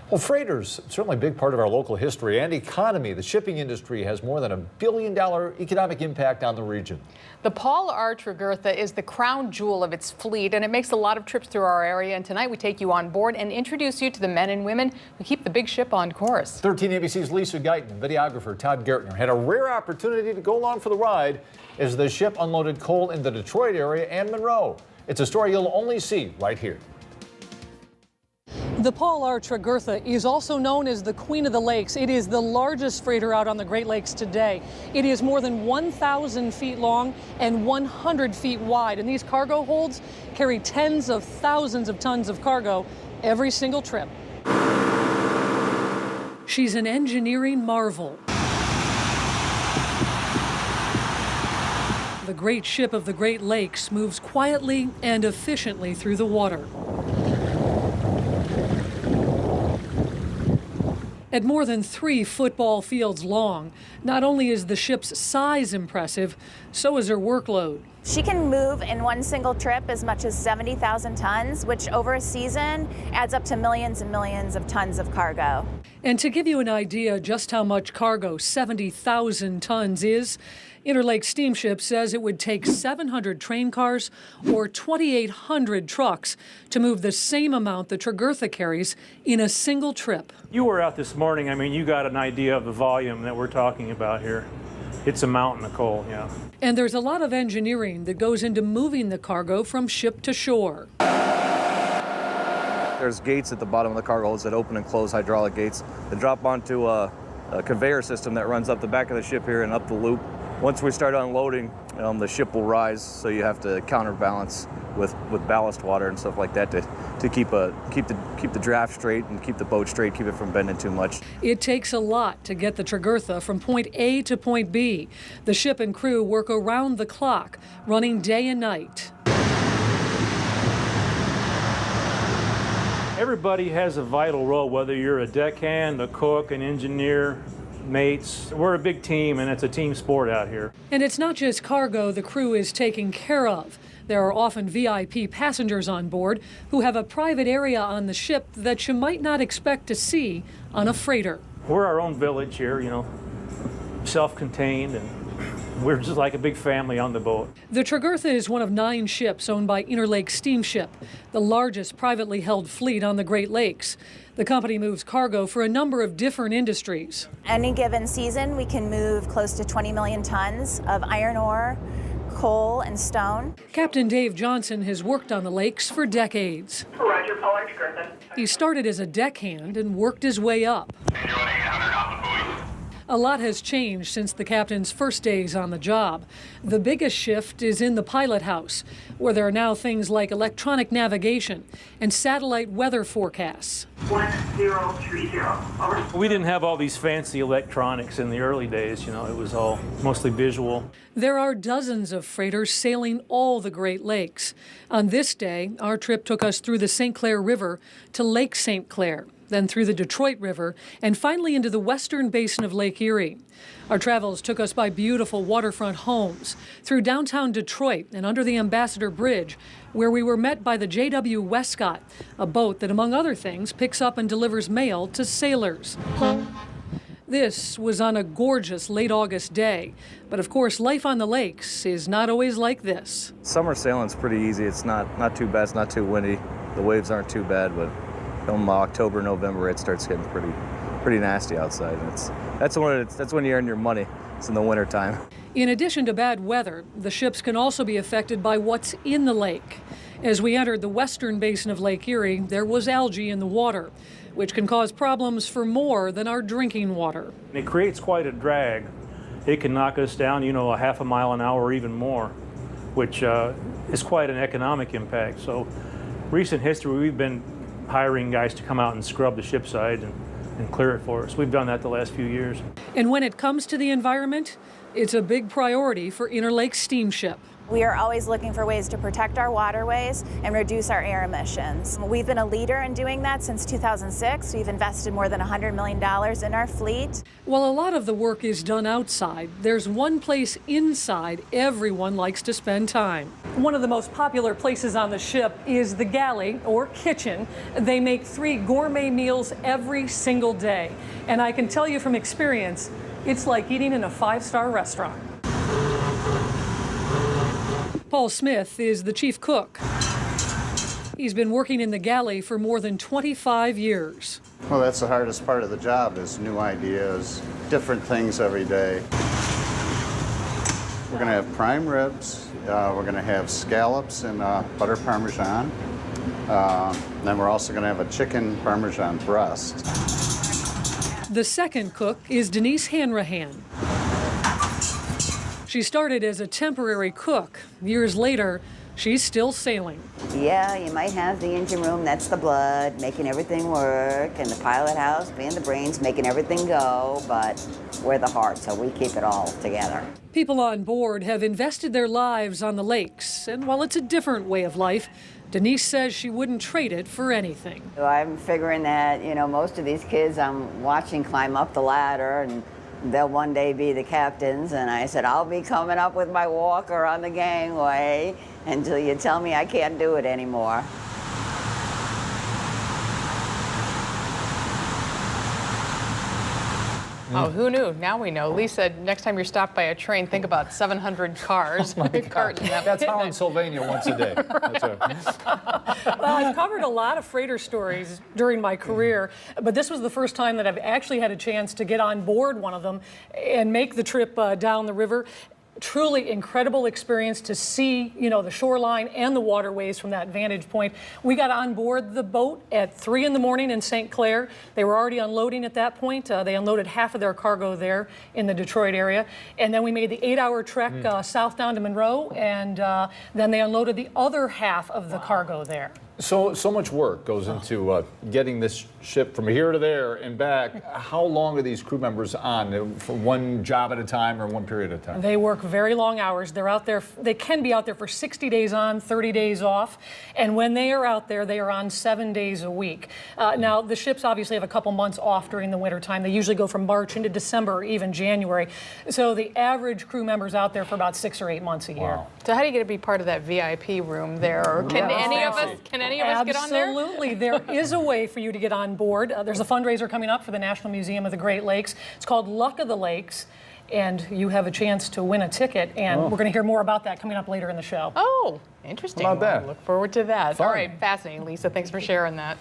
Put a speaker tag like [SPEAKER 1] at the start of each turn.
[SPEAKER 1] Well, freighters, certainly a big part of our local history and economy. The shipping industry has more than $1 billion economic impact on the region.
[SPEAKER 2] The Paul R. Tregurtha is the crown jewel of its fleet, and it makes a lot of trips through our area. And tonight we take you on board and introduce you to the men and women who keep the big ship on course.
[SPEAKER 1] 13 ABC's Lisa Guyton and videographer Todd Gertner had a rare opportunity to go along for the ride as the ship unloaded coal in the Detroit area and Monroe. It's a story you'll only see right here.
[SPEAKER 3] The Paul R. Tregurtha is also known as the Queen of the Lakes. It is the largest freighter out on the Great Lakes today. It is more than 1,000 feet long and 100 feet wide, and these cargo holds carry tens of thousands of tons of cargo every single trip. She's an engineering marvel. The great ship of the Great Lakes moves quietly and efficiently through the water. At more than 3 football fields long, not only is the ship's size impressive, so is her workload.
[SPEAKER 4] She can move in one single trip as much as 70,000 tons, which over a season adds up to millions and millions of tons of cargo.
[SPEAKER 3] And to give you an idea just how much cargo 70,000 tons is, Interlake Steamship says it would take 700 train cars or 2,800 trucks to move the same amount the Tregurtha carries in a single trip.
[SPEAKER 5] You were out this morning. I mean, you got an idea of the volume that we're talking about here. It's a mountain of coal, yeah.
[SPEAKER 3] And there's a lot of engineering that goes into moving the cargo from ship to shore.
[SPEAKER 6] There's gates at the bottom of the cargo holds that open and close, hydraulic gates that drop onto a conveyor system that runs up the back of the ship here and up the loop. Once we start unloading, the ship will rise, so you have to counterbalance with ballast water and stuff like that to keep the draft straight and keep the boat straight, keep it from bending too much.
[SPEAKER 3] It takes a lot to get the Tregurtha from point A to point B. The ship and crew work around the clock, running day and night.
[SPEAKER 5] Everybody has a vital role, whether you're a deckhand, a cook, an engineer, mates. We're a big team, and it's a team sport out here.
[SPEAKER 3] And it's not just cargo the crew is taking care of. There are often VIP passengers on board who have a private area on the ship that you might not expect to see on a freighter.
[SPEAKER 5] We're our own village here, self-contained, and we're just like a big family on the boat.
[SPEAKER 3] The Tregurtha is one of 9 ships owned by Interlake Steamship, the largest privately held fleet on the Great Lakes. The company moves cargo for a number of different industries.
[SPEAKER 4] Any given season, we can move close to 20 million tons of iron ore, coal, and stone.
[SPEAKER 3] Captain Dave Johnson has worked on the lakes for decades.
[SPEAKER 7] Roger, Paul R. Tregurtha.
[SPEAKER 3] He started as a deckhand and worked his way up. A lot has changed since the captain's first days on the job. The biggest shift is in the pilot house, where there are now things like electronic navigation and satellite weather forecasts.
[SPEAKER 7] 1030, over.
[SPEAKER 5] We didn't have all these fancy electronics in the early days, it was all mostly visual.
[SPEAKER 3] There are dozens of freighters sailing all the Great Lakes. On this day, our trip took us through the St. Clair River to Lake St. Clair, then through the Detroit River, and finally into the western basin of Lake Erie. Our travels took us by beautiful waterfront homes, through downtown Detroit and under the Ambassador Bridge, where we were met by the J.W. Westcott, a boat that, among other things, picks up and delivers mail to sailors. This was on a gorgeous late August day, but of course life on the lakes is not always like this. Summer
[SPEAKER 6] sailing's pretty easy. It's not too bad, it's not too windy. The waves aren't too bad, but come October, November, it starts getting pretty nasty outside. And that's when you earn your money. It's in the wintertime.
[SPEAKER 3] In addition to bad weather, the ships can also be affected by what's in the lake. As we entered the western basin of Lake Erie, there was algae in the water, which can cause problems for more than our drinking water.
[SPEAKER 5] It creates quite a drag. It can knock us down, a half a mile an hour or even more, which is quite an economic impact. So recent history, we've been hiring guys to come out and scrub the ship side and clear it for us. We've done that the last few years.
[SPEAKER 3] And when it comes to the environment, it's a big priority for Interlake Steamship.
[SPEAKER 4] We are always looking for ways to protect our waterways and reduce our air emissions. We've been a leader in doing that since 2006. We've invested more than $100 million in our fleet.
[SPEAKER 3] While a lot of the work is done outside, there's one place inside everyone likes to spend time. One of the most popular places on the ship is the galley or kitchen. They make 3 gourmet meals every single day. And I can tell you from experience, it's like eating in a 5-star restaurant. Paul Smith is the chief cook. He's been working in the galley for more than 25 years.
[SPEAKER 8] Well, that's the hardest part of the job is new ideas, different things every day. We're going to have prime ribs. We're going to have scallops and butter parmesan. Then we're also going to have a chicken parmesan breast.
[SPEAKER 3] The second cook is Denise Hanrahan. She started as a temporary cook. Years later, she's still sailing.
[SPEAKER 9] Yeah, you might have the engine room, that's the blood, making everything work, and the pilot house being the brains, making everything go, but we're the heart, so we keep it all together.
[SPEAKER 3] People on board have invested their lives on the lakes, and while it's a different way of life, Denise says she wouldn't trade it for anything.
[SPEAKER 9] So I'm figuring that, most of these kids I'm watching climb up the ladder, and they'll one day be the captains, and I said, I'll be coming up with my walker on the gangway until you tell me I can't do it anymore.
[SPEAKER 2] Oh, who knew? Now we know. Lisa, next time you're stopped by a train, think about 700 cars.
[SPEAKER 1] That's Holland Sylvania once a day. That's
[SPEAKER 3] Well, I've covered a lot of freighter stories during my career, but this was the first time that I've actually had a chance to get on board one of them and make the trip down the river. Truly incredible experience to see, the shoreline and the waterways from that vantage point. We got on board the boat at 3 in the morning in St. Clair. They were already unloading at that point. They unloaded half of their cargo there in the Detroit area. And then we made the 8-hour trek south down to Monroe, and then they unloaded the other half of the cargo there.
[SPEAKER 1] So much work goes into getting this ship from here to there and back. How long are these crew members on? For one job at a time or one period at a time?
[SPEAKER 3] They work very long hours. They're out there. They can be out there for 60 days on, 30 days off. And when they are out there, they are on 7 days a week. Now, the ships obviously have a couple months off during the winter time. They usually go from March into December or even January. So the average crew member's out there for about 6 or 8 months a year.
[SPEAKER 1] Wow.
[SPEAKER 2] So how do you get to be part of that VIP room there? Or can any of us get on there?
[SPEAKER 3] Absolutely. There is a way for you to get on board. There's a fundraiser coming up for the National Museum of the Great Lakes. It's called Luck of the Lakes, and you have a chance to win a ticket, and we're going to hear more about that coming up later in the show.
[SPEAKER 2] Oh, interesting.
[SPEAKER 1] How about that?
[SPEAKER 2] We'll look forward to that.
[SPEAKER 1] Fun.
[SPEAKER 2] All right, fascinating, Lisa. Thanks for sharing that.